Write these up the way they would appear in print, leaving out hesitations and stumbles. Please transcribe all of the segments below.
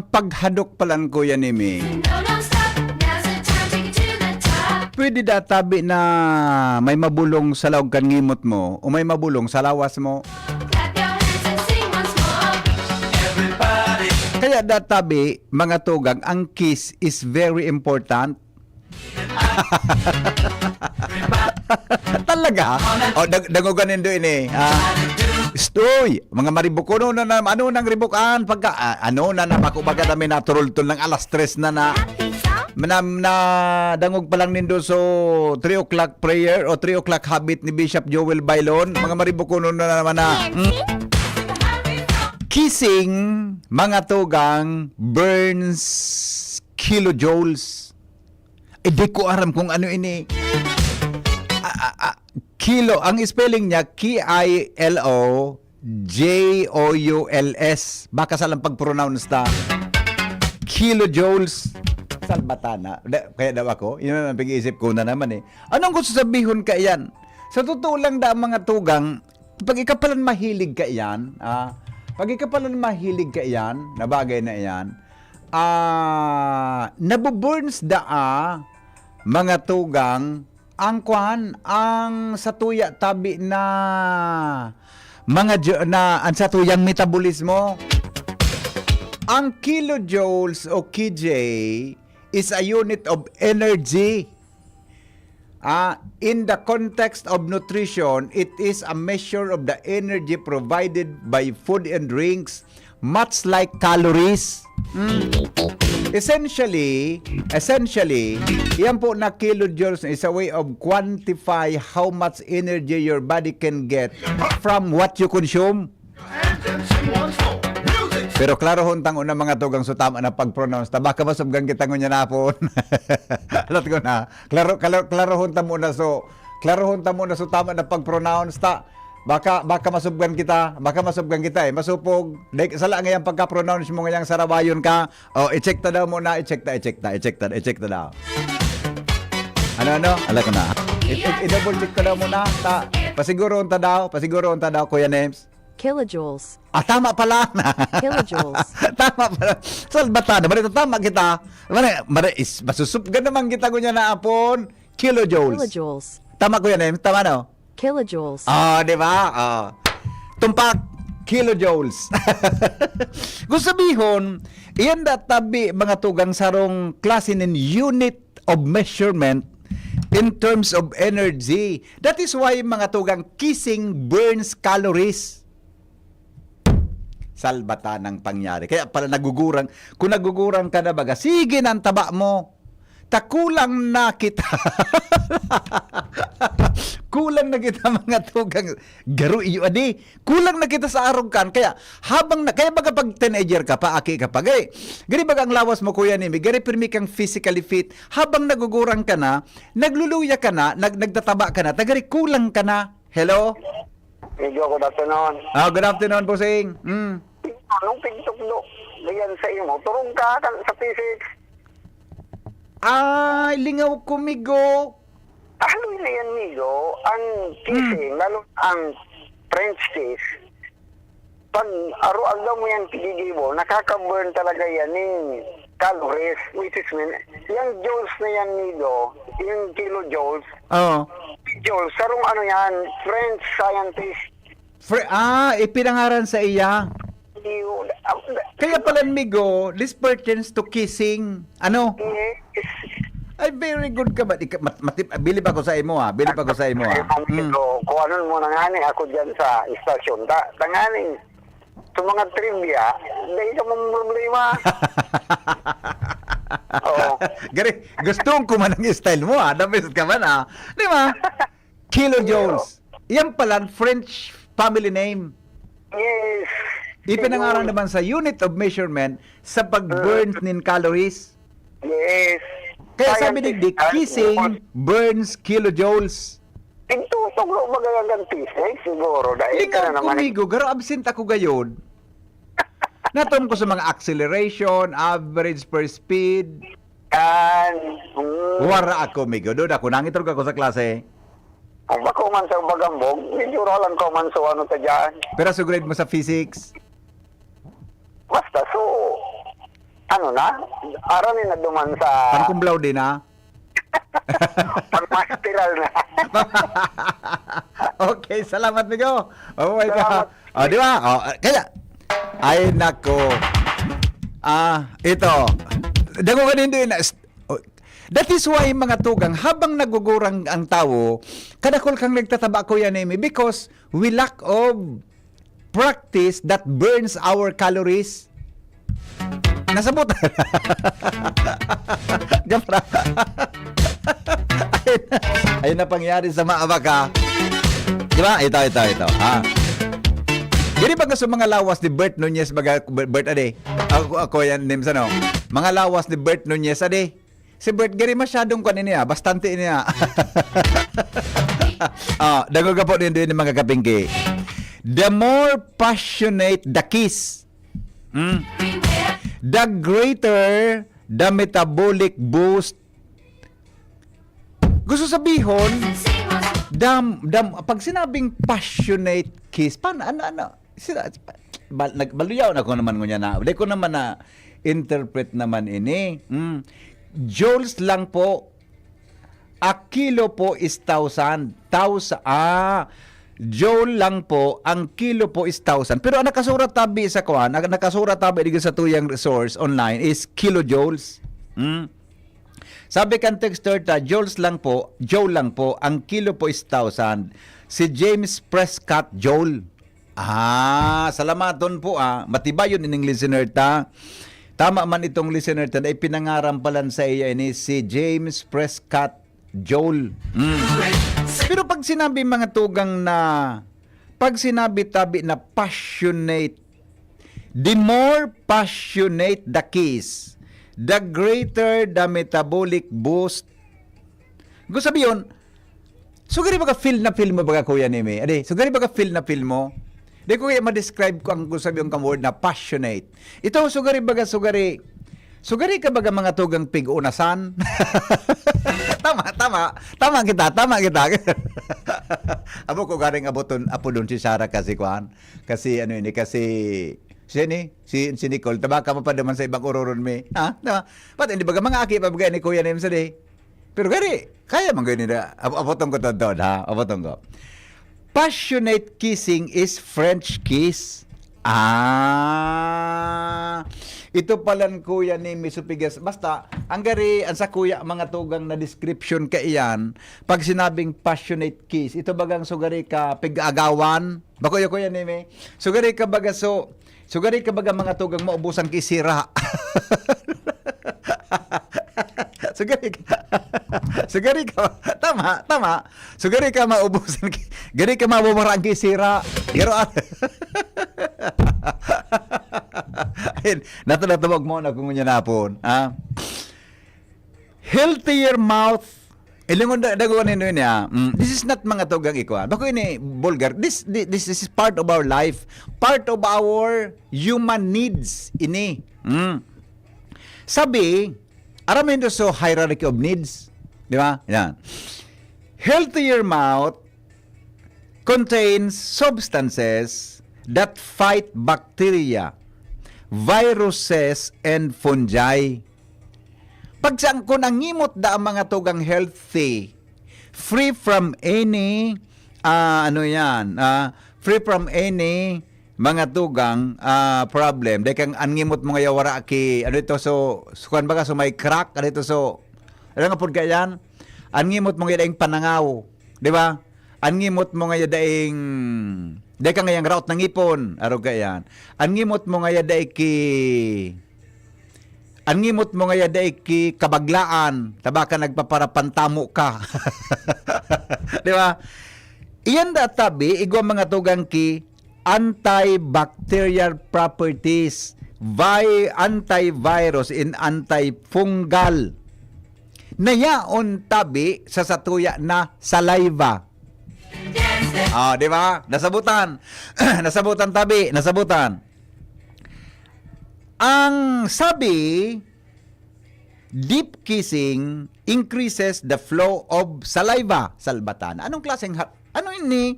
paghadok palan ko yan imi. Pwede databi na may mabulong sa laog kan ngimot mo o may mabulong sa lawas mo. Kaya databi, mga tugang, ang kiss is very important. Talaga? O, daguganin doon eh. Stoy, mga maribukuno na ano nang ribukan pagka ano na makubaga namin naturol to ng alas 3 na dangog pa lang nindo so 3 o'clock prayer o 3 o'clock habit ni Bishop Joel Bailon. Mga maribukuno na naman na kissing, mga tugang, burns kilojoules. Di ko aram kung ano ini. Kilo, ang spelling niya, Kilojoules. Baka salang pag-pronounce ta. Kilojoules. Salbatana. Kaya daw ako, yun ang pag-iisip ko na naman eh. Anong gusto sabihin ka yan? Sa totoo lang da mga tugang, pag ikapalan mahilig ka yan, pag ikapalan mahilig ka yan, na bagay na yan, nabuburns mga tugang, ang sa tuya tabi na ang sa tuyang metabolismo. Ang kilojoules o kJ is a unit of energy. In the context of nutrition, it is a measure of the energy provided by food and drinks, much like calories. Essentially, yan po na kilojoules is a way of quantify how much energy your body can get from what you consume. Pero klaro huntang una mga tugang so tama na pag-pronounce ta baka masubgang kita ngunya na po. Alat ko na. Klaro huntang muna so tama na pag-pronounce ta. Baka masubgan kita eh. Masupog. Sala ngayang pagka-pronounce mo ngayang sarabayon ka. O, i-check ta daw muna. I-check ta daw. Ano? Ala ko na. I-double check ta daw muna. Pasiguroon ta daw, Kuya Nems. Kilojoules. Tama pala. Kilojoules. Tama pala. Salbatana. Marito tama kita. Masusupgan naman kita ko niya na apon. Kilojoules. Kilojoules. Tama Kuya Nems. Tama no? Kilojoules. Di ba? Tumpak, kilojoules. Gusto sabihin, iyan databi mga tugang sarong klase ng unit of measurement in terms of energy. That is why mga tugang kissing burns calories. Salbata ng pangyari. Kaya pala nagugurang, kung nagugurang ka na baga, sige ng taba mo. Kulang na kita. Kulang na kita mga tugang garo iyo adi. Kulang na kita sa arog kan. Kaya baga pag teenager ka pa, aki ka pa. Gari baga ang lawas mo kuya nimi, gari pirmi kang physically fit. Habang nagugurang ka na, nagluluya ka na, nagtataba ka na, tagari kulang ka na. Hello? Medyo good afternoon. Good afternoon, Bossing. Anong pigtuklo? Ganyan sa imo. Turong ka sa physics. Lingaw kumigo. Ano na yan, Migo? Ang kissing, lalo ang French kiss, pag araw-araw mo yan pigigibo, nakaka-burn talaga yan ng calories, which is yung joules na yan, Migo, yung kilojoules, joules, sarong ano yan, French scientist. Ipinangaran sa iya. Kaya pala, Migo, this pertains to kissing. Ano? Ay, very good ka ba? Bilib ako sa imo ha. Kung ano mo nangani ako dyan sa istasyon. Tangani, sa mga trivia, dahil ka mong problema. Gari, gusto ko man ang style mo ha. The best ka man ha. Di ba? Kilojoules. Yan pala, French family name. Yes. Ipinangalan naman sa unit of measurement sa pag-burn ng calories. Yes. Kaya sabi ni kissing burns kilojoules. Tigtutuglo magagang physics siguro. Dahil ka na naman. Kumigo, garo absent ako gayon. Natom ko sa mga acceleration, average per speed. Wara ako, Migo. Doon ako, nangitrog ako sa klase. Kung bako man sa bagambog, medyo rolan ko man sa ano ta dyan. Pero sa grade mo sa physics? Basta so, ano na, arami na duman sa Pangkumblaw din ha. pagmasteral na. Okay, salamat Migo. Oh my Salamat. God. Oh, di ba? Oh, kaya ay nako. Ito. Dago ka din din. That is why mga tugang, habang nagugurang ang tao, kadakol kang nagtataba ko yan, Amy, because we lack of practice that burns our calories. Nasabot. Gamra. Ayun na pangyari sa maabaka. Di ba? Ito. Gani ba sa mga lawas ni Bert Nunez Bert ade? Ako yan names ano. Mga lawas ni Bert Nunez ade. Si Bert gani masyadong kuan niya, bastante niya. Dago ka po din mga kapingki. The more passionate the kiss, the greater the metabolic boost. Gusto sabihon, pag sinabing passionate kiss, paano, ano, nagbaluyaw na ko naman ngunya na, hindi ko naman na interpret naman ini. Joules lang po, a kilo po is 1,000. Joule lang po, ang kilo po is 1,000. Pero ang nakasurat tabi sa kuan, nakasurat tabi dito sa tuyang resource online is kilojoules. Sabi kan texter ta, joule lang po, ang kilo po is 1,000. Si James Prescott Joule. Salamaton po Matibayon ining listener ta. Tama man itong listener ta, ay pinangarampalan sa iya ini si James Prescott Joule. Pero pag sinabi mga tugang na, pag sinabi tabi na passionate, the more passionate the kiss, the greater the metabolic boost. Gusto sabihin, sugari ba ka feel na feel mo baga kuya ni me? Ade, sugari ba ka feel na feel mo? Di ko kaya ma-describe ko ang gusto sabihin kang word na passionate. Ito, sugari ka baga mga tugang pig-unasan? Tama kita. Abo ko garing apo doon si Sarah kasi kuan. Kasi si Nicole, tabaka pa naman sa ibang uroron me. Diba? Ba't hindi baga mga aki pa baga ni Kuya Nim sa day? Pero gari, kaya man gani na. Abotong ko doon, abotong ko. Passionate kissing is French kiss. Ito palan kuya ni Misupigas. Basta, ang gari, ang sa kuya, mga tugang na description ka iyan, pag sinabing passionate kiss, ito bagang sugari ka pig-agawan, bakuya kuya ni me, sugari ka baga mga tugang maubusan kisira. Sugari ka, tama. Sugari ka maubusan, gari ka mabubara ang kisira. Natulog mo na kung niya napon. Healthier mouth. Ilingon daguan nino niya. This is not mga tugang ikuan. Bako ini vulgar. This is part of our life, part of our human needs ini. Sabi, aramin do so hierarchy of needs, di ba? Yan. Healthier mouth contains substances that fight bacteria, viruses, and fungi. Pagsang kung nangimot da ang mga tugang healthy, free from any, free from any mga tugang problem. Dahil kang angimot mo nga wara ki, kuan baga, so may crack, nga po ka yan? Angimot mo nga daing panangaw, di ba? Angimot mo nga daing, dahil ka ngayang route ng ipon, araw ka yan. Angimot mo nga daing kabaglaan, tabaka nagpaparapantamo ka. Di ba? Iyan da tabi, igwa mga tugang ki, antibacterial properties, antivirus, and antifungal. Nayaon tabi sa satuya na saliva. Di ba? Nasabutan. Nasabutan. Ang sabi, deep kissing increases the flow of saliva. Salbatan. Anong klaseng ano ini?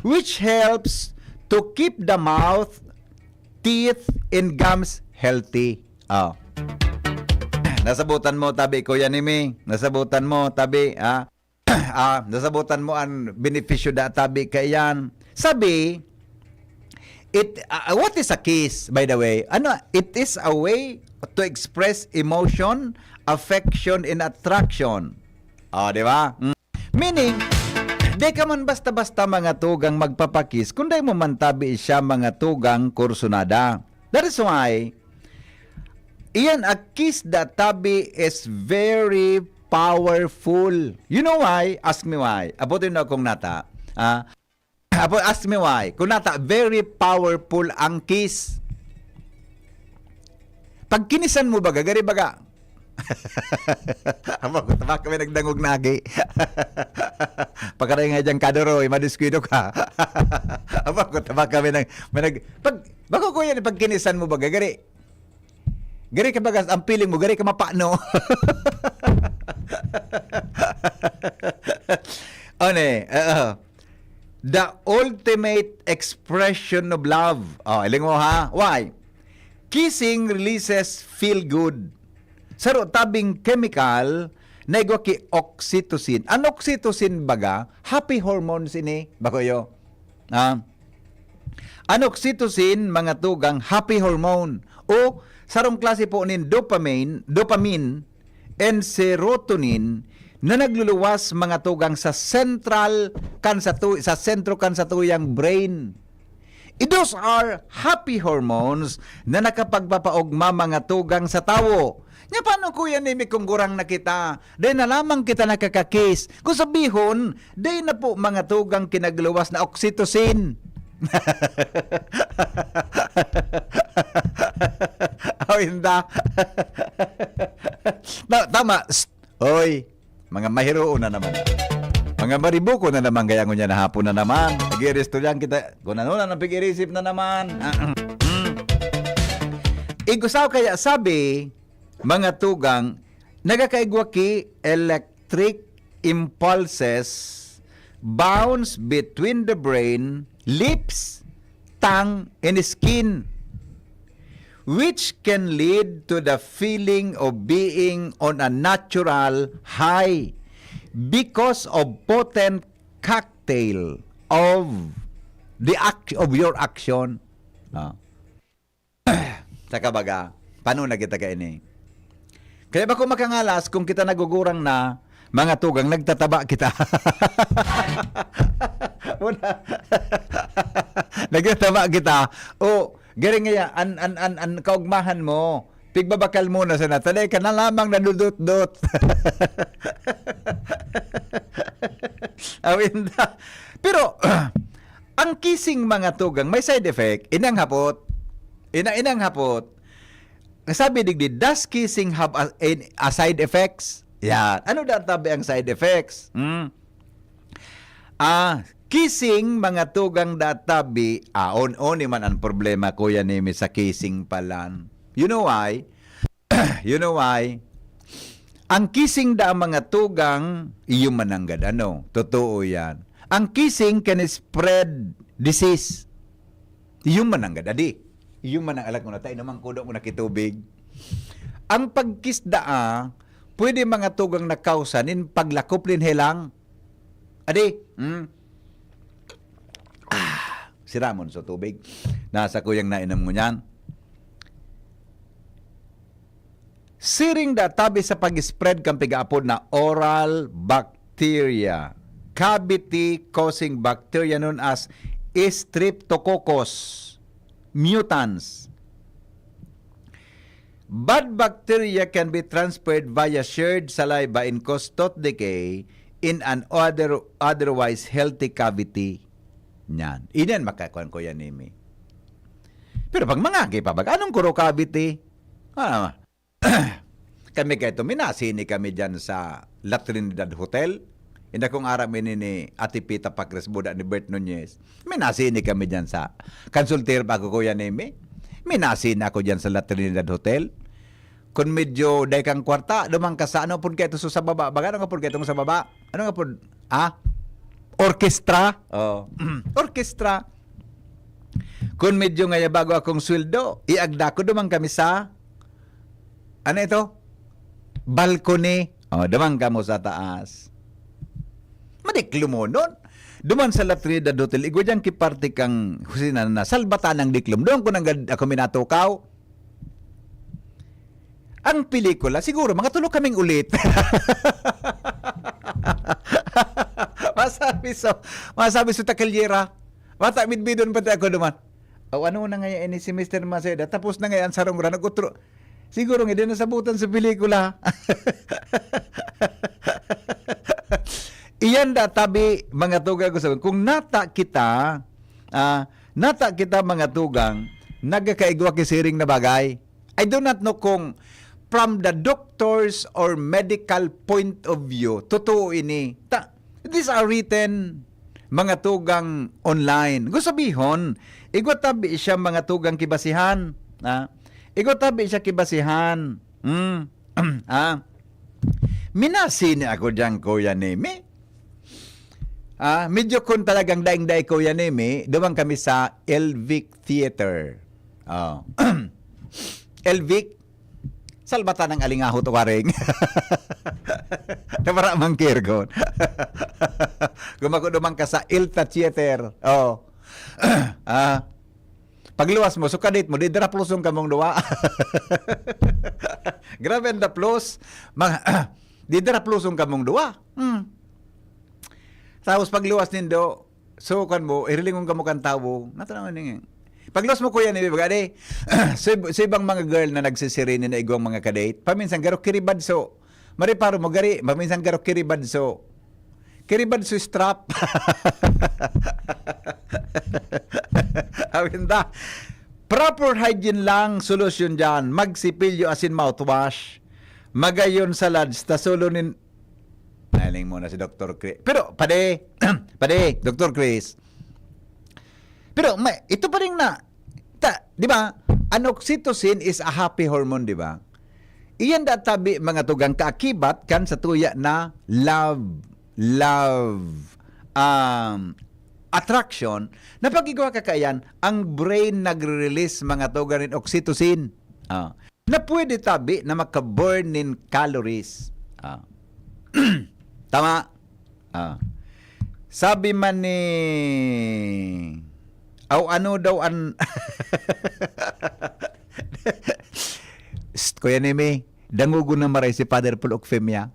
Which helps to keep the mouth, teeth, and gums healthy. Oh. Nasabutan mo tabi Kuya Nimi, nasabutan mo tabi nasabutan mo ang benepisyo da tabi kayan. Sabi what is a kiss, by the way? Ano, it is a way to express emotion, affection, and attraction. Di ba? Meaning, di ka man basta-basta mga tugang magpapakis, kundi mo man tabi siya mga tugang kursunada. That is why, iyan, a kiss that tabi is very powerful. You know why? Ask me why. Abutin na kung nata. Ask me why. Kung nata, very powerful ang kiss. Pag kinisan mo baga, gari baga. Aba ko, tama kami nagdangog nagi. Pagkaray nga dyan kadoroy, madiskwido ka. Aba ko, tama kami bako ko yan, pag kinisan mo baga, gari ka bagas, ang piling mo, gari ka mapano. The ultimate expression of love. Iling mo ha? Why? Kissing releases feel good. Saro tabing chemical na igwa ki oxytocin. Ang oxytocin baga, happy hormones ini, bako yo. Ang oxytocin, mga tugang, happy hormone. O sarong klase po nin dopamine and serotonin na nagluluwas mga tugang sa sentro kan sa tuyang brain. Those are happy hormones na nakapagpapaugma mga tugang sa tawo. Nya paano kuya nimi kung gurang na kita? Day na lamang kita nakakakis. Kung sabihon, day na po mga tugang kinagluwas na oxytocin. Hinda. Tama. Hoy, mga mahiro na naman. Mga maribuko na naman kaya ngunya na hapon na naman. Nagiresto lang kita. Kung ano na napig-irisip na naman. Igusaw kaya sabi, mga tugang, nagakaigwa ki electric impulses bounce between the brain, lips, tongue, and skin, which can lead to the feeling of being on a natural high because of potent cocktail of your action. Saka baga, paano na kita kaini? Kaya ba kung makangalas kung kita nagugurang na mga tugang nagtataba kita? Nagtataba kita. Garing nga an kaugmahan mo. Pigbabakal mo na sa natalay ka na lamang nadudot-dot. Pero ang kissing mga tugang may side effect. Inang hapot. Sabi digdi, does kissing have a side effects? Yan. Ano databi ang side effects? Kissing, mga tugang databi, on man ang problema kuya nimi sa kissing palan. You know why? Ang kissing da mga tugang, iyo mananggad. Totoo yan. Ang kissing can spread disease. Iyo mananggad. Iyo manangalag mo na tayo naman kudo mo nakitubig. Ang pagkiss pwede mga tugang nakausanin paglakop din helang. Siramon sa tubig. Nasa kuyang nainom mo niyan. Siring tabi sa pag-spread kang pigaapod na oral bacteria. Cavity-causing bacteria known as Streptococcus mutans. Bad bacteria can be transferred via shared saliva and cause tooth decay in an otherwise healthy cavity. Yan. Inan makakuan ko yan, Nimi. Pero pag mangagi pa, anong kuro cavity? Kami kayo, minasini kami dyan sa La Trinidad Hotel. Hindi kong aramin ni Ate Pita Pacres Buda ni Bert Nunez. Minasini kami dyan sa consulter bago ko yan, Nimi. Minasini ako dyan sa La Trinidad Hotel. Kung medyo day kang kwarta, dumang ka sa ano po kayo ito sa baba. Baga ano nga po kayo ito sa baba? Ano nga po? Orkestra? Orkestra. Kung medyo nga bago akong sweldo, iagda ko dumang kami sa Ano ito? Balcony. Damang ka mo sa taas. Madiklo mo nun. Duman sa La Trinidad Hotel, igwa dyan kiparte kang kusina na salbatan ng diklom. Doon ko nang ako minatukaw. Ang pelikula, siguro, mga tulog kaming ulit. masabi so takilyera. Mata midbidon pati ako duman. Ano na ngayon ini si Mr. Maceda? Tapos na ngayon sarong ranag utro. Siguro nga din nasabutan sa pelikula. Iyan da tabi mga tugang ko sabi. Kung nata kita mga tugang, nagkakaigwa kisiring na bagay. I do not know kung from the doctors or medical point of view, totoo ini. These are written mga tugang online. Gusto sabihin, igwa tabi siya mga tugang kibasihan. Ikaw tabi siya kibasihan. Minasini ako dyan, Kuya Nemi. Medyo kung talagang daing-daing Kuya Nemi, dumang kami sa Elvic Theater. Elvic, salbata ng alingahot o waring. Namara mang kirgon. Gumako dumang ka sa Ilta Theater. Pagluwas mo, sukadit mo, di dara plusong kamong duwa. Grabe ang plus. Di dara plusong kamong duwa. Tapos pagluwas nindo, sukan mo, irilingong kamo kang tawo. Natanong niya. Pagluwas mo kuya ni Bagade, sa ibang mga girl na nagsisirin na igwang mga kadate, paminsan garo kiribadso. Mariparo mo gari, paminsan garo kiribadso. Kiribadso strap. Awinda. Proper hygiene lang solusyon dyan. Magsipilyo asin mouthwash. Magayon salads. Tasulunin. Naling muna si Dr. Chris. Pero, pade, Dr. Chris. Pero, ito pa rin na. Di ba? An oxytocin is a happy hormone, di ba? Iyan tabi mga tugang kaakibat kan sa tuya na love, attraction, na pag-igawa kakayan, ang brain nagre-release mga tugarin oxytocin. Na pwede tabi na makaburn in calories. Tama? Sabi man ni ano daw Kuya Nemi, dangugon na maray si Father Paul Okfemia.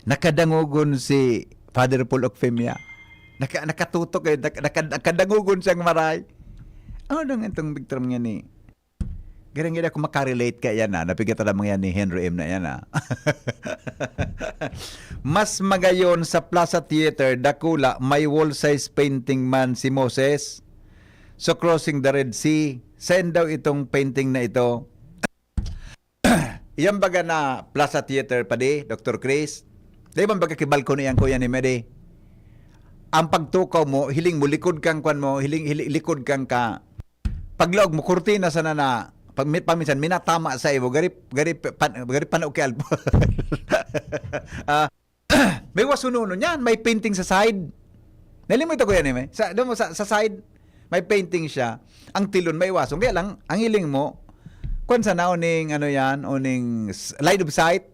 Nakadangugon si Father Paul Okfemia. Nakatutok nakadangugon siyang maray. Ano itong Victor nga ni? Garang-gara ako makarelate ka yan napigatan naman yan ni Henry M. na yan Mas magayon sa Plaza Theater, Dakula, may wall-size painting man si Moses. So crossing the Red Sea, send daw itong painting na ito. Iyan baga na Plaza Theater pa di, Dr. Chris? Di ba baga kibalko na yan, Kuya ni Medi? Ang pagtukaw mo, hiling mo, likod kang kwan mo, likod kang ka. Paglaog mo, kurtina sana na, paminsan, minatama sa iyo, gari panaw kay Alpo. May wasununo niyan, may painting sa side. Nalimot ito, Kuya ni Medi? Sa side, may painting siya. Ang tilon may wasong. Kaya lang, ang hiling mo, kung sa na uning, uning line of sight,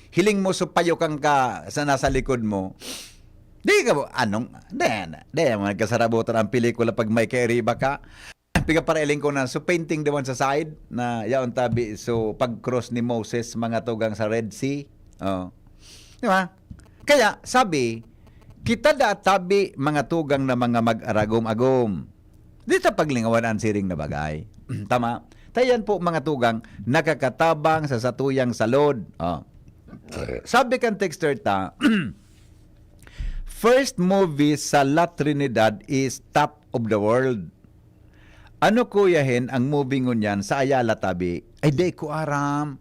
hiling mo supayo kang ka sa nasa likod mo. Di ka mo, di mo nagkasarabutan ang pelikula pag may kairiba ka. Piga para iling ko na, so painting diwan sa side, na yaon tabi, so pag-cross ni Moses, mga tugang sa Red Sea. Di ba? Kaya, sabi, kita da tabi mga tugang na mga mag-aragom-agom. Dito paglingawan ang siring na bagay. Tama? Tayan po mga tugang nakakatabang sa satuyang salod. Sabi kan texter ta, first movie sa La Trinidad is Top of the World. Ano kuyahin ang movie ngunyan sa Ayala tabi? Ay, di ko aram.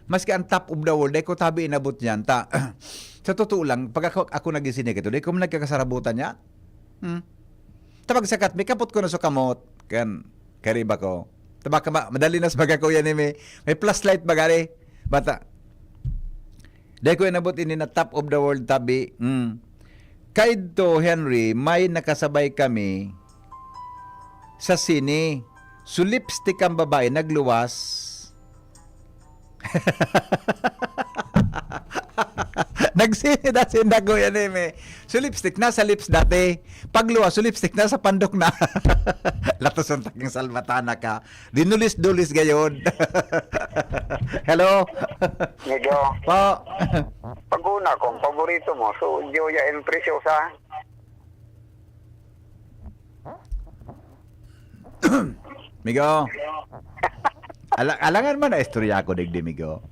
Maski ang Top of the World, di ko tabi inabot niyan. Sa totoo lang, pag ako nag-isinig ito, di ko nagkakasarabutan niya. Tapag sakat, may kapot ko na sa kamot. Kariba ko. Tabaka madali na sa baga ko yan may flashlight bagari. Bata. Di ko inabot ini na Top of the World tabi. Kaidto, Henry, may nakasabay kami sa sine. So lipstick ang babae, nagluwas. Nagsinda ko yan eh. So lipstick, nasa lips dati. Pagluwas, so lipstick, nasa pandok na. Latos ang taking salmatana ka. Dinulis-dulis gayon. Hello? Medyo, Po. pag-una kong paborito mo, so Joya and Preciosa. Migo. Alangan man na istorya ko, digdi, Migo.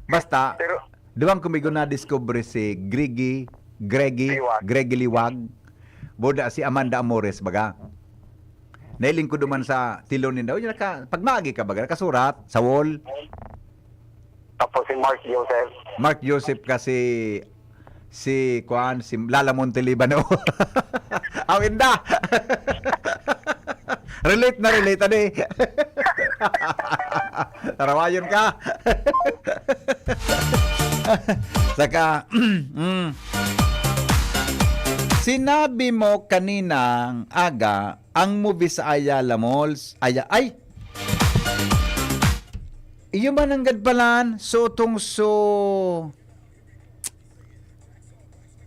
Basta, Pero, duwang kumigo na discover si Greggy Liwag. Boda si Amanda Amores baga. Nailing ko duman sa tilon daw. Pag maagi ka baga, nakasurat sa wall. tapos si Mark Joseph. Mark Joseph kasi si Lala Montelibano. Awin na. Relate na relate ano eh. Tarawayon ka. Saka sinabi mo kaninang aga ang movie sa Ayala Malls. Iyo man ang gadpalan, so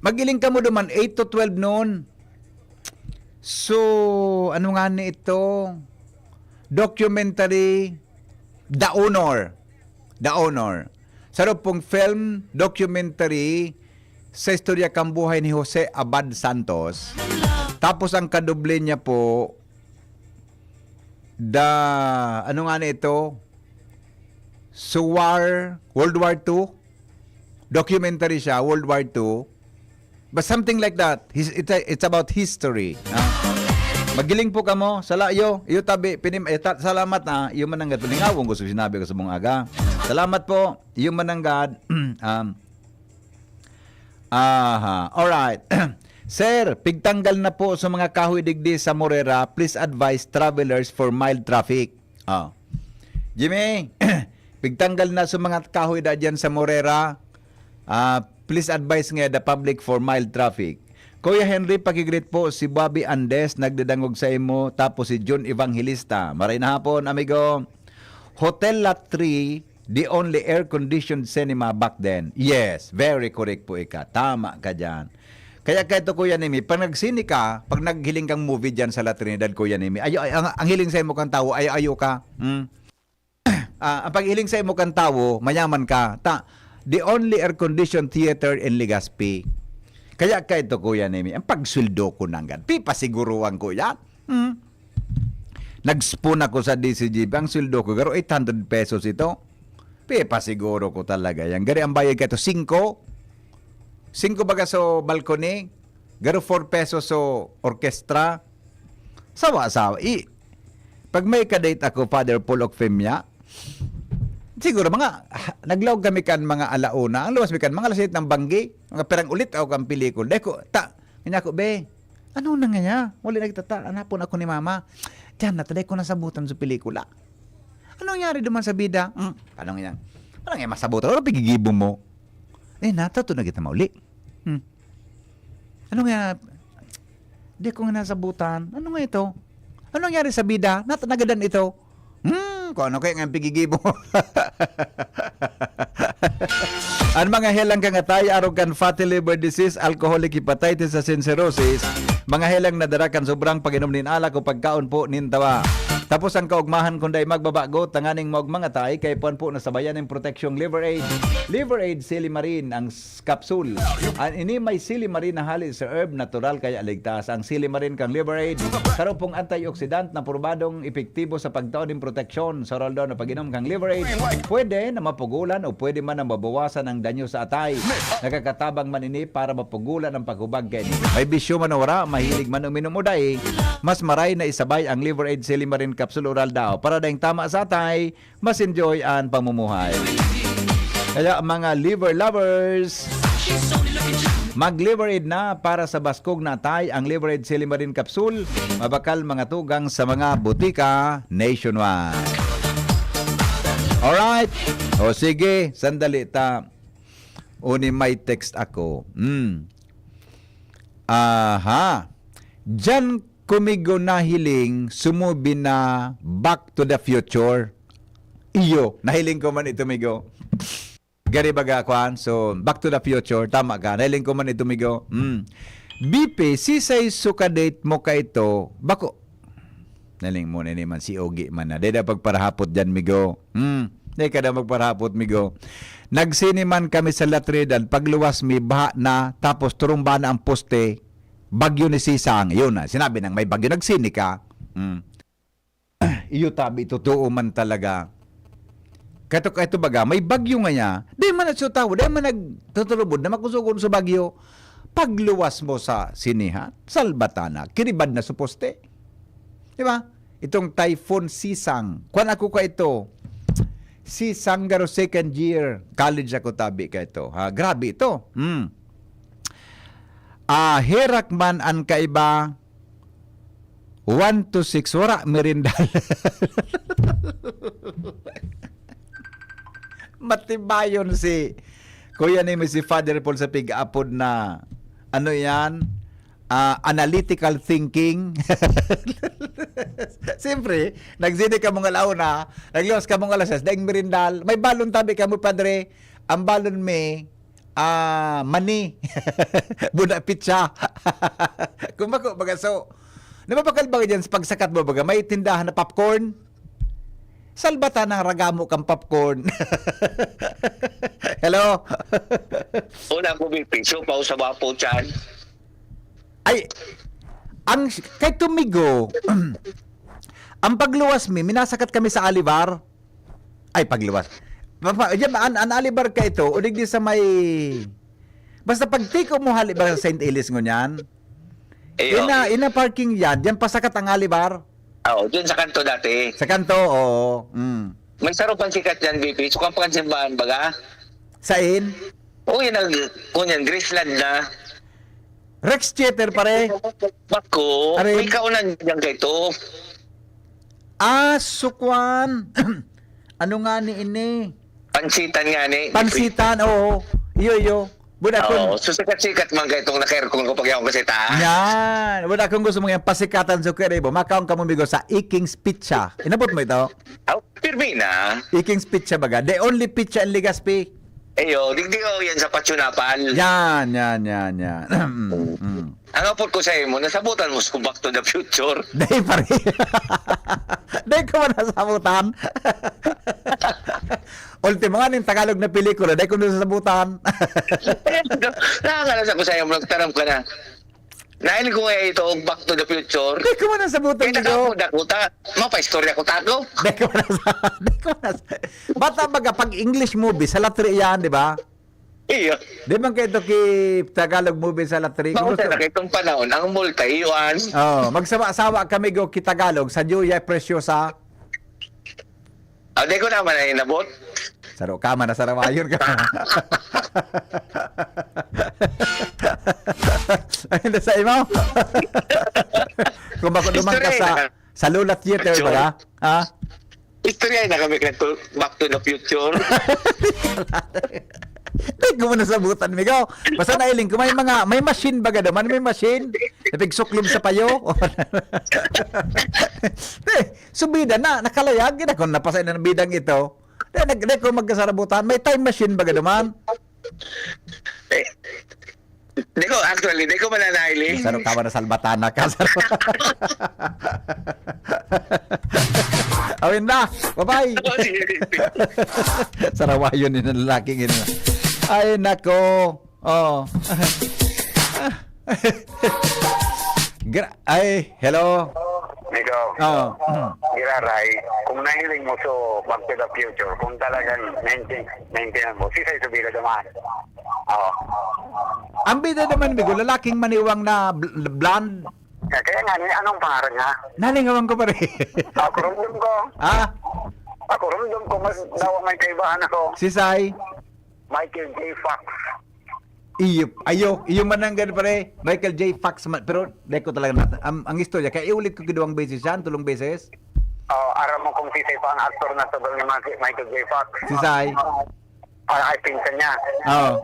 magiling ka mo duman 8 to 12 noon. So, ano nga ni ito? Documentary The Honor. Sarap pong film documentary sa istorya kang buhay ni Jose Abad Santos. Tapos ang kadoble niya po ano nga ni ito? World War II. Documentary siya, World War II. But something like that. It's about history. Magiling po kamo. Iyo tabi. Salamat na. Iyo mananggad. Paningawong ko sinabi ko sa mong aga. Salamat po. Iyo mananggad. Alright. Sir, pigtanggal na po sa mga kahoy digdi sa Morera. Please advise travelers for mild traffic. Jimmy, pigtanggal na sa mga kahoy da dyan sa Morera. Please advise nga the public for mild traffic. Kuya Henry, pakigreet po si Bobby Andes, nagdadangog sa imo. Tapos si John Evangelista. Maray na hapon, amigo. Hotel Lot 3, the only air-conditioned cinema back then. Yes, very correct po ika. Tama ka dyan. Kaya kahit Kuya Nemi, pag nagsini ka, pag naghiling kang movie dyan sa La Trinidad, Kuya Nemi, ang hiling sa imo kang tao, ayaw ka. Ang paghiling sa imo kang tao, mayaman ka. The only air-conditioned theater in Legazpi. Kaya kahit Kuya Nemi, ang pagsuldo ko nanggad, pipasiguruan ko yan. Nag-spoon ako sa DCGB, ang suldo ko, garo 800 pesos ito. Pipasiguro ko talaga yan. Gari ang bayad ka ito, 5 baga so balcony, garo 4 pesos so orkestra. Sawa-sawa. Pag may kadate ako, Father Paul Okfemia, siguro naglaw kami kan mga alauna, ang luwas mi kan mga lasit ng banggi, mga perang ulit ako kang pelikul. Deko, kanya ko, be, ano na nga niya? Wala na kita, anapon ako ni mama. Diyan, nataday ko nasabutan sa pelikula. Ano nangyari duman sa bida? Ano nga yan? Ano nga masabutan? Ano pigigibong mo? Natato na kita mauli. Ano nga? Di ko nga nasabutan. Ano nga ito? Ano nangyari sa bida? Natanagadan ito? Kung ano kaya nga pigigibo. Ang mga helang kangatay, arrogant fatty liver disease, alcoholic hepatitis sa cirrhosis, mga helang nadarakan sobrang pag-inom nin alak o pagkaon po nintawa. Tapos ang kaugmahan kunday magbabago, tanganing mga tay, kay puan po nasabayan ng protection liver aid. Liver aid silimarin ang capsule. Ini may silimarin na hali sa herb, natural kaya ligtas. Ang silimarin kang liver aid, karon pong antioxidant na probadong epektibo sa pagtaon ng proteksyon sa roldo na pag-inom kang liver aid. Pwede na mapugulan o pwede man na mabawasan ang danyo sa atay. Nakakatabang man ini para mapugulan ang paghubag kay may bisyo man wala, mahilig man uminom o day, mas maray na isabay ang liver aid silimarin capsule oral daw para dahing tama sa atay, mas enjoy ang pamumuhay. Kaya mga liver lovers, mag-liver aid na para sa baskog na atay ang liver aid silimarin capsule, mabakal mga tugang sa mga butika nationwide. Alright, o sige, sandali uni may text ako. Diyan kumigo nahiling sumubi na Back to the Future. Iyo, nahiling ko man ito, migo. Gari baga, Kwan? So, Back to the Future, tama ka. Nahiling ko man ito, migo. BP, sisay sukadate mo ka ito, bako. Naling mo na naman si Ogi man na. Dada pagparahapot dyan, migo. Di ka na magparahapot, migo. Nagsiniman kami sa Latridan, pagluwas mi, baha na, tapos turumba na ang poste, bagyo ni Sisang. Yun na, sinabi nang may bagyo, nagsini ka. Iyo tabi, totoo man talaga. Kato baga, may bagyo nga niya, di man nagsutaw, di man nagtutulubod na makusukon sa bagyo. Pagluwas mo sa sinihan, salbatana, kiribad na sa poste. Di ba? Itong Typhoon Sisang. Kuan ako ka ito. Sisang garo second year. College ako tabi ka ito. Ha? Grabe ito. Herak man ang kaiba 1 to 6 wara merindal. Matibayon si Kuya ni si Father Paul sa pig-apod na ano yan? Analytical thinking. Siyempre, nagsini ka mong alauna, nagliwas ka mong alasas, daing merindal, may balon tabi ka mo, Padre, ang balon may mani. Buna pitsa. Kung bako, baga, so, napapakal ba dyan sa pagsakat mo, baga, may tindahan na popcorn? Salbata ng ragamo kang popcorn. Hello? Una ko piso pa sa wapo chan. Ay, kay tumigo, ang pagluwas minasakat kami sa Alibar. Ay, pagluwas. An Alibar ka ito, ulig di sa may, basta pagtiko mo Alibar sa St. Elis ngunyan, ina parking yan, dyan pasakat ang Alibar. Oo, dyan sa kanto dati. Sa kanto, oo. May sarupan sikat yan, BP. So, kampakan simbahan baga. Sain? Oo, yan kunyan, Graceland na. Rex Theater pare. Bako, Aray. may kaunan dyan kayo to. Sukwan. Ano nga ni ini? Pansitan nga ni. Pansitan, oo. Iyo. Buda Oo, kun. so sikat-sikat man kayo itong nakerkong ko pag yung kasi ta. Yan. Buda kung gusto mo yung pasikatan sa Queribo, makaon ka mo bigo sa Iking's Pizza. Inabot mo ito? Oh, pirmi na. Iking's Pizza baga. The only pizza in Legazpi. Ayo, digdi ko yan sa Patsunapal. Yan. Ang apot ko sa mo, nasabutan mo sa Back to the Future. Day pare. Day ko man nasabutan. Ultimo nga ning Tagalog na pelikula, day ko nasabutan. Nakakalas ako sa iyo, nagtaram ka na. Nahin ko nga ito, Back to the Future. Day ko man nasabutan Kaya niyo. nakapuda ko ta, mapaistorya ko tago. Day ko man Bata baga pag English movie sa latri yan, di ba? Iyo. Di man kayo ito ki Tagalog movie sa latri. Maunta na kitong panahon, ang multa, iwan. Magsama-sawa kami go ki Tagalog sa Julia Preciosa. Di ko naman na inabot. Saro ka man na sarawayon ka. Ay, nasa imo. Kung bako duman ka sa Lola Theater ba? Ha? Istorya na kami kanto Back to the Future. Hindi ko muna sabutan, Migo. Basta nailing ko, may machine baga naman, may machine. Napigsuklob sa payo. Subida na, nakalayag. Gina ko napasay na ng bidang ito. Hindi ko magkasarabutan. May time machine baga naman. Di ko mananahili. Sarap ka ba na salbatana ka? Awin na. Bye-bye. Sarawayon din ang lalaking ino. Ay, nako. Oh. Ay, hello. Ikaw, Oh. Giraray, kung nahiling mo so Back to the Future, kung talagang maintindihan mo, sisay sabi ka naman. Oo. Ang bida naman, Bigo, lalaking maniwang na blonde. Kaya nga, anong pangalan nga? Nalingawan ko pa rin. Ako rumdum ko. Mas daw may kaibahan ako. Si Sai. Michael J. Fox. Iyo man ang ganun pare. Michael J. Fox man. Pero, dahil ko talaga ang istorya. Kaya iulit ko gidawang beses yan, tulong beses. Aram mo kung sisay pa ang aktor na sabang ni Michael J. Fox. Si Sai. Ay, pinsan niya. Oo.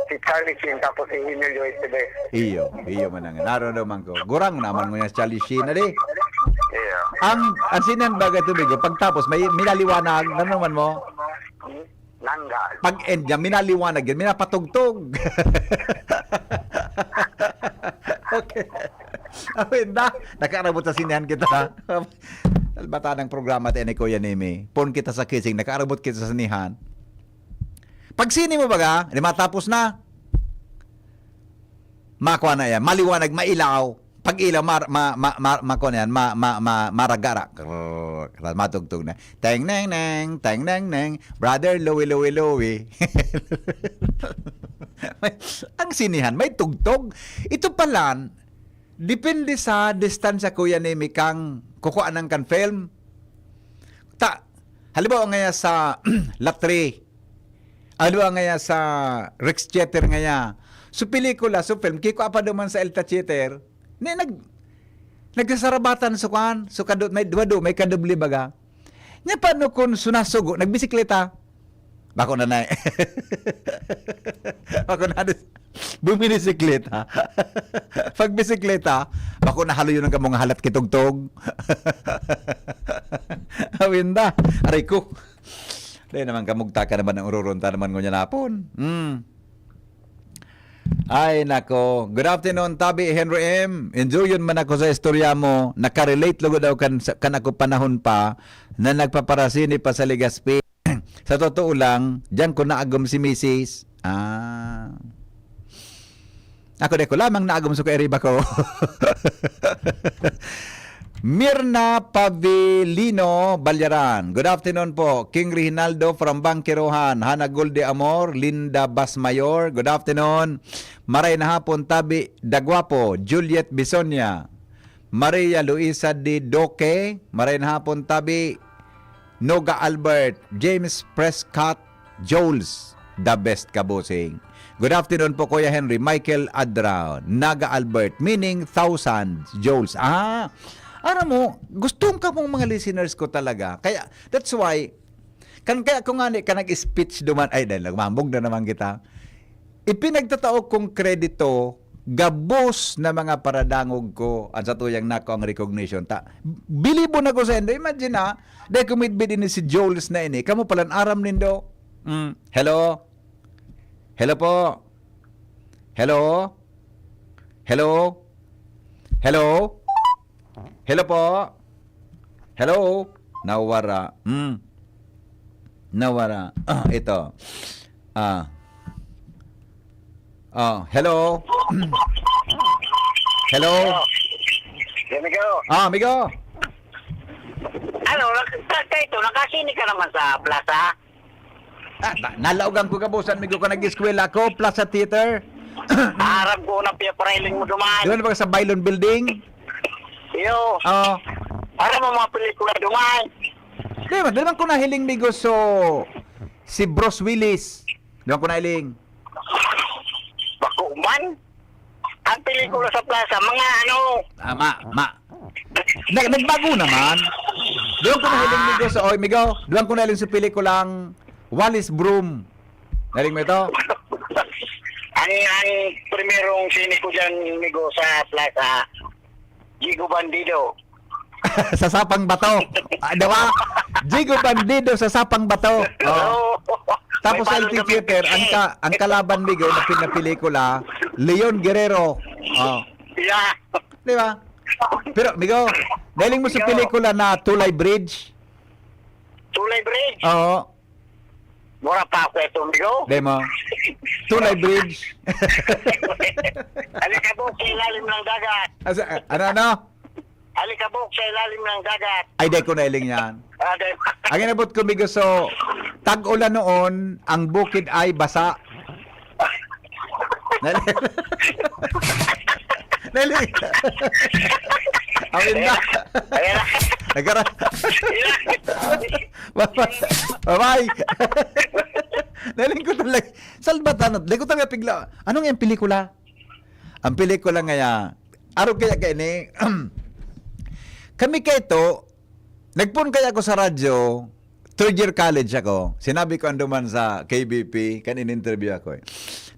Si Charlie Sheen, tapos si Emilio Estevez. Iyo man ang naman ko. Gurang naman mo niya Charlie Sheen na di. Yeah. Ang sinan baga tubigo, pagtapos may minaliwanag, ano naman mo? Nanggal. Pag end niya, minaliwanag yan, minapatugtog. Okay. Awin na, nakaarabot sa sinehan kita ha. Bata ng programa tayo ni Kuya Nemi. Pon kita sa kissing, nakaarabot kita sa sinihan. Pag sini mo baga, di matapos na. Makuha na yan, maliwanag, mailaw. Pag ilaw, maragara. Matugtog na. Teng neng neng, brother Louie. Ang sinihan, may tugtog. Ito pala, depende sa distansya Kuya Nemi kang kukuha ng kan film. Halimbawa ngaya sa Latre. Halimbawa ngaya sa Rex Theater ngaya. So pelikula, so film, kiko pa duman sa Elta Theater. Nagsasarabatan so kan, so kadot may may kadubli baga. Nya paano kun sunasugo nagbisikleta? Bako na nay. Bako na bumibisikleta. Pag bisikleta, bako na halo yun ang kamong halat kitugtog. Awinda, aray ko. Dahil naman kamugta ka naman ang ururunta naman ngunya napon. Ay nako, good afternoon Tabi Henry M. Enjoy yun man ako sa istorya mo. Nakarelate lugo daw kan ako panahon pa na nagpaparasini pa sa Legazpi. Sa totoo lang, diyan ko naagom si Mrs. Ako de ko lamang naagom so kay riba ko. Mirna Pavilino Balyaran. Good afternoon po. King Reginaldo from Bangkirohan. Hana Golde Amor, Linda Basmayor. Good afternoon. Maray na hapon Tabi Dagwapo, Juliet Bisonia. Maria Luisa Di Doque. Maray na hapon Tabi Noga Albert, James Prescott, Joles. The best kabusing. Good afternoon po Kuya Henry. Michael Adrao, Naga Albert, meaning thousands, Joles. Alam mo, gustong ka mong mga listeners ko talaga. Kaya, that's why, kaya kung nga ka nag-speech duman, ay dahil nagmambog na naman kita, ipinagtatao kong kredito, gabos na mga paradangog ko, at sa tuyang nako ang recognition. Bilibo na ko sa endo. Imagine dahil kumitbid ini si Joles na ini, kamo palan aram nindo. Hello? Hello po? Hello? Hello? Hello? Hello po? Hello? Nawara. Nawara. Ito. Hello? Hello? Amigo. Amigo. Ano, ito, nakasini ka naman sa plaza? Nalaugang ko kabusan, amigo ko nag-eskwela ko, Plaza Theater. Arab ko na piyaparailing mo duman. Doon ba sa Bailon Building? Yo. Para mo mga pelikula duman. Di ba ko nahiling, migo, so si Bruce Willis. Di ba ko nahiling? Bako man. Ang pelikula sa plaza, mga ano. Nagbago naman. Doon ko nahiling, migo, sa migo. Doon ko nahiling sa pelikulang Wallace Broom. Nahiling mo ito? Ang primerong sine ko dyan, migo, sa plaza, Jigo Bandido. Sa Sapang Bato. Diba? Jigo Bandido sa Sapang Bato. Tapos sa LT Theater, ang kalaban, migo, na pelikula, Leon Guerrero. Yeah. Diba? Pero, migo, nahiling mo sa pelikula na Tulay Bridge? Tulay Bridge. Oo. Mura pa ako ito, migo. Demo. Tulay Bridge. Alikabok sa ilalim ng dagat. Ano? Alikabok sa ilalim ng dagat. Ay, di ko nailing yan. Ang inabot ko, migo, so, tag-ulan noon, ang bukid ay basa. Nailing. Amin na. Nagkara. Bye-bye. Naling ko talaga. Salbatanot. Naling ko talaga pigla. Anong yung pelikula? Ang pelikula nga araw kaya ni kami kayo ito, nagpun kaya ako sa radyo third year college ako. Sinabi ko anduman sa KBP, kan in-interview ako eh.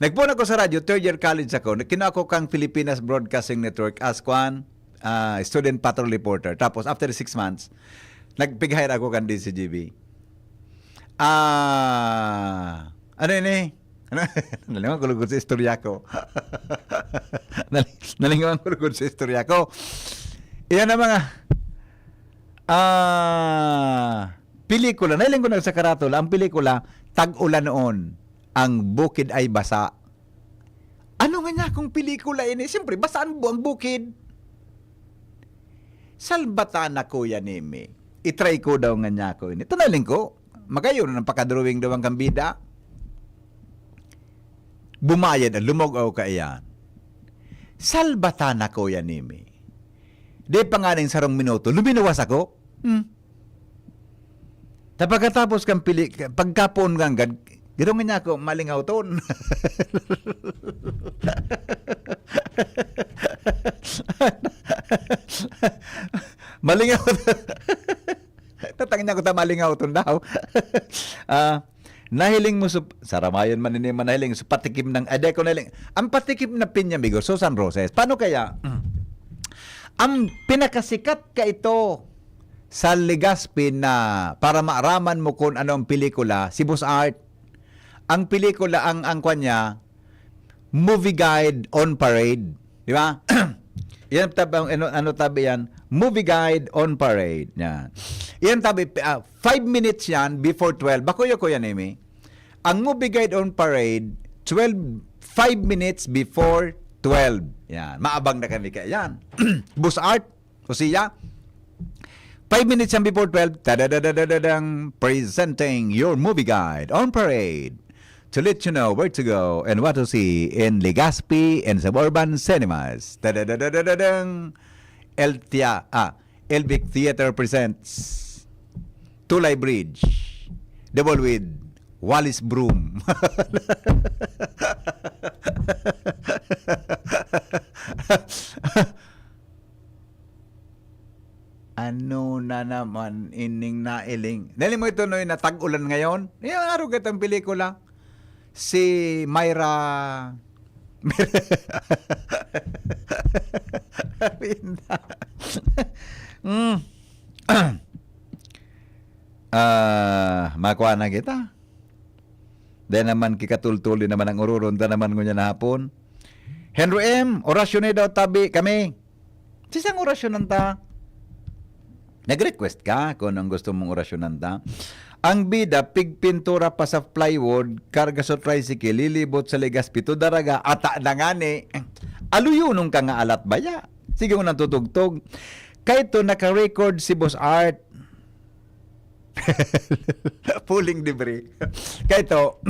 Nagpuna ko sa radyo, third year college ako. Kinuha ko kang Pilipinas Broadcasting Network as student patrol reporter. Tapos after 6 months, nagpig-hire ako kan DCGB. Ano yun eh? Nalingawan ko lugod sa istorya ko. Nalingawan ko lugod sa istorya ko. Iyan na mga pelikula. Nailing ko na sa karatula. Ang pelikula, Tag-ulan noon. Ang bukid ay basa. Ano nga niya kung pelikula ini? Siyempre, basaan ang bukid. Salbatan ako yan, Emi. I-try ko daw nga niya ako ini. Tunaling ko. Magayon ng pakadrawing daw ang kambida. Bumayad at lumogaw ka iyan. Salbatan ako yan, Emi. Di pa nga rin sarong minuto, luminawas ako. Pagkatapos kang pagkapon kang gano'n nga niya ako, malingaw ton. Malingaw ton. Tatangin niya ko ta malingaw ton daw. Nahiling mo saramayon man ini manahiling sa patikim ng ko nahiling. Ang patikim na pinya migo, Susan Roses. Paano kaya? Ang pinakasikat ka ito sa Legazpi na para maaraman mo kung ano ang pelikula, si Boss Art. Ang pelikula, ang kanya, Movie Guide on Parade. Di ba? Yan tabi, ano tabi yan? Movie Guide on Parade. Yan. Yan tabi, 5 minutes yan before 12. Bakuyo ko yan, Amy. Ang Movie Guide on Parade, 5 minutes before 12. Yan. Maabang na kami kaya. Yan. Boss Art, o siya, 5 minutes yan before 12, tadadadadadang presenting your movie guide on parade to let you know where to go and what to see in Legazpi and suburban cinemas. Tadadadadadang Elvic Theater presents Tulay Bridge, double with Wallis Broom. Ano na naman ining nailing? Dali mo ito noy na tag-ulan ngayon? Yung araw katang pelikula. Si Myra... makuha na kita. Dahil naman kikatultuli naman ang ururon ta naman ngunya na hapon. Henry M., orasyon daw tabi kami. Sisang orasyon nanta? Nag-request ka kung ang gusto mong orasyonan ta. Ang bida, pigpintura pa sa plywood, karga sa tricycle, lilibot sa Legazpi, to daraga, ata na nga ni. Aluyunong ka nga alat baya. Sige mo nang tutugtog. Kahit to naka-record si Boss Art. Pulling debris. Kahit to,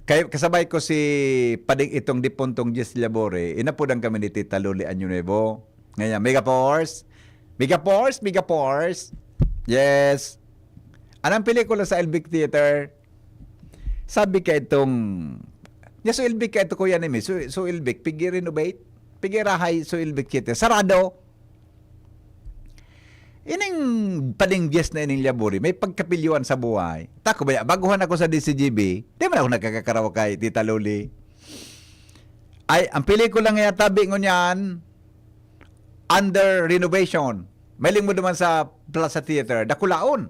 kasabay ko si Pading itong Dipontong Jess Labore, inapudang kami ni Tita Luli Anyunevo. Ngayon, Megaforce. Yes. Anong pelikula sa Elvic Theater? Sabi ka itong... So Elvic ka ito kuya nimi. So Elvic, pigi-renovate. Pigi-rahay so Elvic Theater. Sarado. Ining pading yes na ining labori, may pagkapilyuan sa buhay. Tako ba, baguhan ako sa DCGB, di man ako nagkakaraw kay Tita Luli. Ay, ang pelikula nga tabi ngo niyan, under renovation. Mailing mo naman sa Plaza Theater, Dakulaon.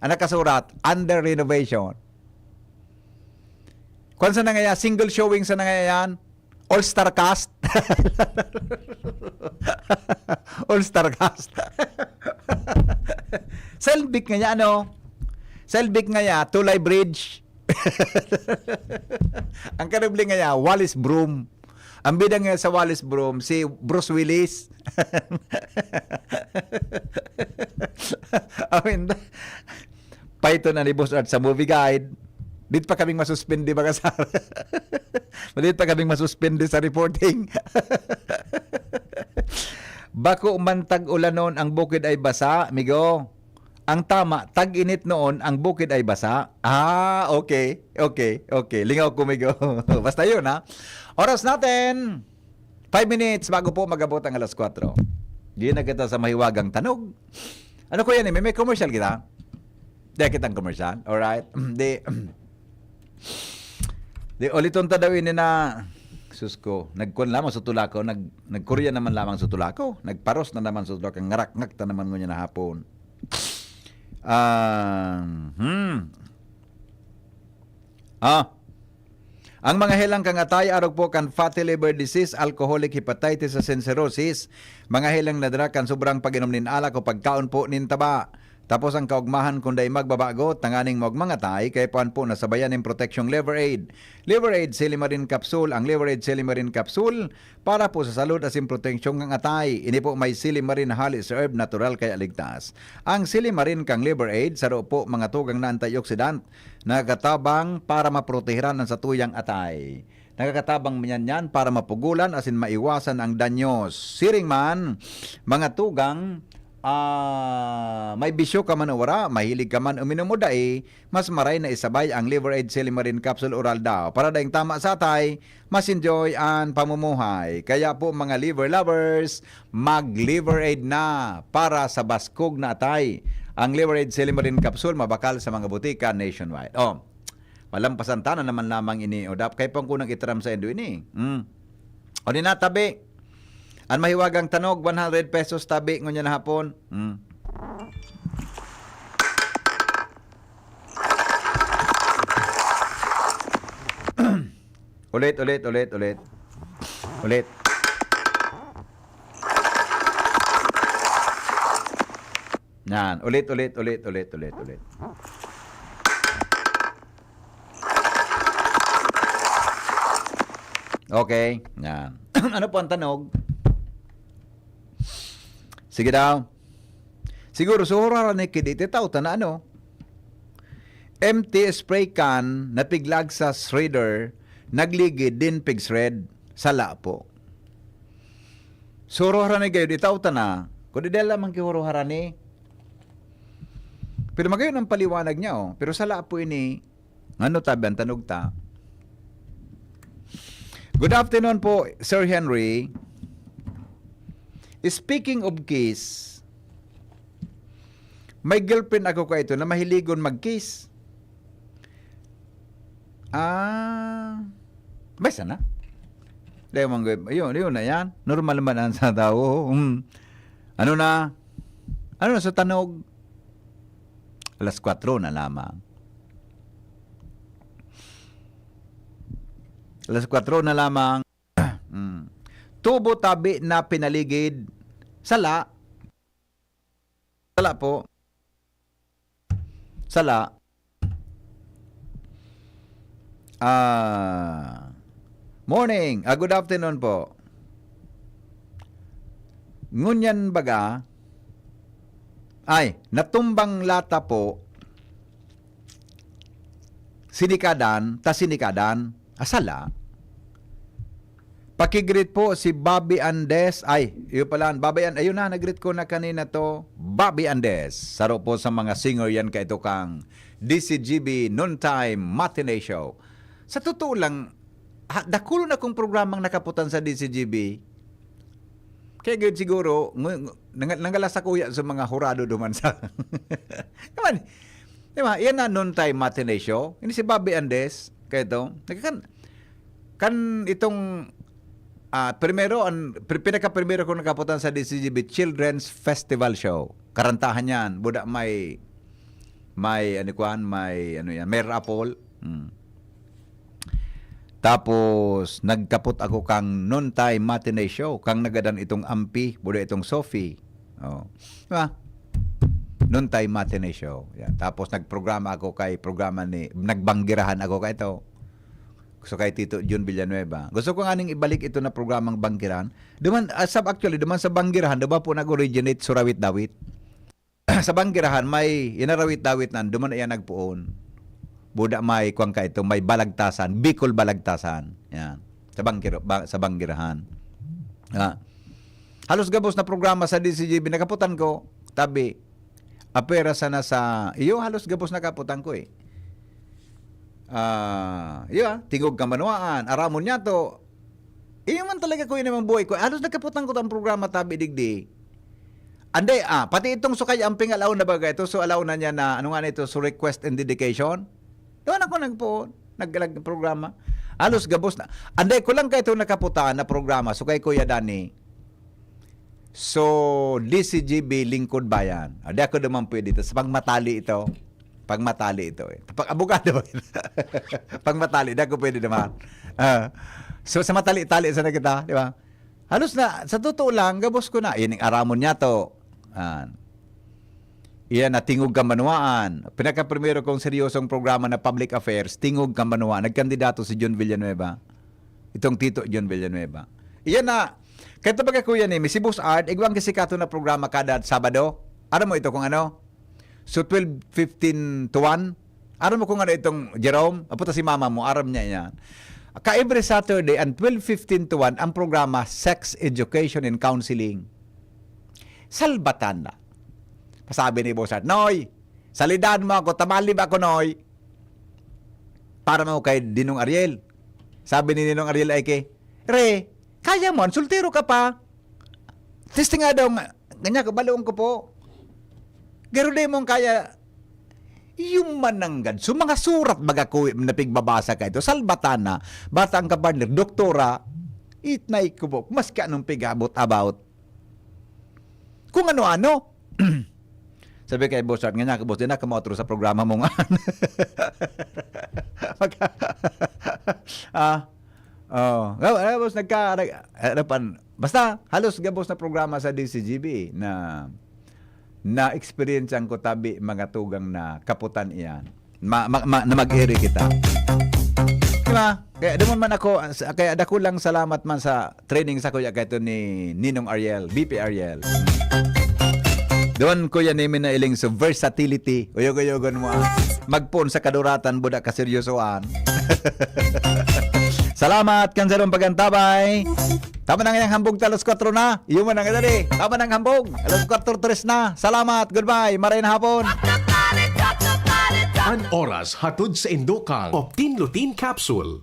Ang nakasurat, under renovation. Kung sa nangaya, single showing sa nangyayan, all-star cast. All-star cast. Selbik nga niya, ano? Selbik nga niya, Tulay Bridge. Ang karibling nga niya, Wallis Broom. Ang bida nga sa Wallis Broom, si Bruce Willis. Python na ni Boss Art sa movie guide. Dito pa kaming masuspindi ba kasar? Dito pa kaming masuspindi sa reporting. Bako mantag ulan noon ang bukid ay basa, migo. Ang tama, tag-init noon ang bukid ay basa. Okay. Lingaw ko, migo. Basta yun, ha? Oras natin, 5 minutes bago po magabot ang alas 4. Di na kita sa mahiwagang tanog. Ano ko yan, may commercial kita? Di kitang komersyal. Alright? Di uliton ta daw ini na susko. Nagkuan lamang sa tulako, nagkurya naman lamang sa tulako, nagparos na naman sa tulako, ngarak-ngak ta naman ngunya na hapon. Ang mga helang kangatay arog po kan fatty liver disease, alcoholic hepatitis sa cirrhosis. Mga helang nadra kan sobrang pag-inom nin alak o pagkaon po nin taba. Tapos ang kaugmahan kung day magbabago, tanganing magmangatay, kay puan po nasabayan ng protection Liver Aid. Liver Aid Silimarin Capsule, ang Liver Aid Silimarin Capsule, para po sa salud asin proteksyon ng atay. Ini po may Silimarin halis herb, natural kaya ligtas. Ang Silimarin kang Liver Aid, saro po mga tugang na antioxidant, nagkatabang para maprotehiran ang satuyang atay. Nagkakatabang yan para mapugulan asin maiwasan ang danyos. Siring man, mga tugang, may bisyo ka man o wara, mahilig ka man uminom mo dahi, mas maray na isabay ang Liver Aid Silimarin Capsule Oral daw. Para daing tama sa atay, mas enjoy ang pamumuhay. Kaya po mga liver lovers, mag-Liver Aid na para sa baskog na atay. Ang Liver Aid Silimarin Capsule mabakal sa mga butika nationwide. Malampasan na naman lamang ini. O dap kay pang kunang iteram sa endo ini. O di na tabi. Ang mahiwagang tanog, 100 pesos tabi ngunya na hapon. Ulit. Yan, ulit. Okay, yan. Ano po ang tanog? Sige daw. Siguro suhura ni kidit itaw na ano. Empty spray can na piglag sa shredder, nagligid din pig shred sala po. Suhura ni gayon itaw na. Kundi dahil lamang kihuruhara ni. Pero magayon ang paliwanag niya Pero sala po ini. Ano tabi ang tanog ta? Good afternoon po, Sir Henry. Speaking of kiss, may girlfriend ako ka ito na mahiligon mag-kiss. May sana? Yun na yan. Normal naman ang sa tao. Ano na sa tanog? 4:00 na lamang. 4:00 na lamang. Tubo tabi na pinaligid. Sala po. Sala. Morning. Good afternoon po. Ngunyan baga. Natumbang lata po. Sinikadan. Sala. Pakigreet po si Bobby Andes. Yun pala, ayun na, nagreet ko na kanina to. Bobby Andes. Saro po sa mga singer yan ka ito kang DCGB Noontime Matinee Show. Sa totoo lang, dakulo na kong programang nakaputan sa DCGB. Kaya gawin siguro, nanggalas ako yan sa mga hurado duman sa... Naman, diba, yan na Noontime Matinee Show. Ini si Bobby Andes. Kaya ito, kan itong pinaka-primero ko nakaputan sa DCGB Children's Festival Show. Karantahan yan. Buda may raffle. Tapos nagkapot ako kang Noontime Matinee Show. Kang nagadan itong Ampi, buda itong Sophie. Diba? Noontime Matinee Show. Yan. Tapos nagprograma ako nagbanggirahan ako kay ito. Gusto kay Tito Jun Villanueva. Gusto ko nga ning ibalik ito na programang Banggirahan. Duman sa Banggirahan, diba po nag-originate Surawit Dawit? Sa Banggirahan, may inarawit Dawit nan, duman ayan nagpuon. Buda may kuwang ka ito, may balagtasan, Bicol Balagtasan. Yan. Sa Banggirahan. Halos gabos na programa sa DCGB, nakaputan ko, tabi, apera sana sa, halos gabos nakaputan ko tingog ka manuaan, aramon niya to. Man talaga ko yun naman buhay ko. Halos nagkaputan ko ang programa tabi digdi. Ande, pati itong sukay amping alaw na bagay. Ito, so alaw na niya na, ano nga nito, so request and dedication. Doon ako nag-programa. Halos gabos na. Ande, ko lang kayo itong nakaputaan na programa, so kay Kuya Dani. So, DCGB, Lingkod Bayan. Ade ako naman pwede ito. Sa pagmatali ito. Pagmatali ito eh. Pag-abogado ba? Pagmatali, di ako pwede naman. So, sa matali-tali, sana kita, di ba? Halos na, sa totoo lang, gabos ko na. Yan ang aramon niya to. Iyan na Tingog Kambanwaan. Pinaka-primero kong seryosong programa na public affairs, Tingog Kambanwaan. Nagkandidato si John Villanueva. Itong Tito John Villanueva. Iyan na, kahit na baga kuya ni, si Boss Art, igwang kisikato na programa kada Sabado. Aram mo ito kung ano? So 12:15 to 1. Aram mo kung ano itong Jerome? Apunta si mama mo, aram niya yan. Every Saturday and 12:15 to 1 ang programa Sex Education and Counseling. Salbatan na. Pasabi ni Boss Art, Noy, salidan mo ako, tamali ba ako, Noy? Para mo kay Dinong Ariel. Sabi ni Dinong Ariel ay kay, Re, kaya mo, sultero ka pa. Testing nga daw, ganyan, kabaloong ko po. Garo de mong kaya, yung mananggad. So mga surat baga ko na pigbabasa ka ito. Salbatan na, bata ang kapartner, doktora, itnay ko po, mas ka anong pigabot about. Kung ano-ano. Sabi kay Boss Art, ganyan ka boss, din na kamotro sa programa mo nga. Boss, basta, halos gabos na programa sa DCGB na experience ang ko tabi mga tugang na kaputan iyan. Na mag-eri kita. Diba? Kaya dumon man ako, kaya dako lang salamat man sa training sa kuya kay ni Ninong Ariel, BP Ariel. Doon kuya ni na iling sa versatility. Uyog-uyogon mo magpon sa kaduratan budak kaseryosoan. Salamat kan sa dong pagantabay. Tama na ngayang hambog talos 4 na. Iyo man ang dali. Tama nang hambog. Alas 4:03 na. Salamat. Goodbye. Maray na hapon. An oras hatod sa Indokang Optin Lutein Capsule.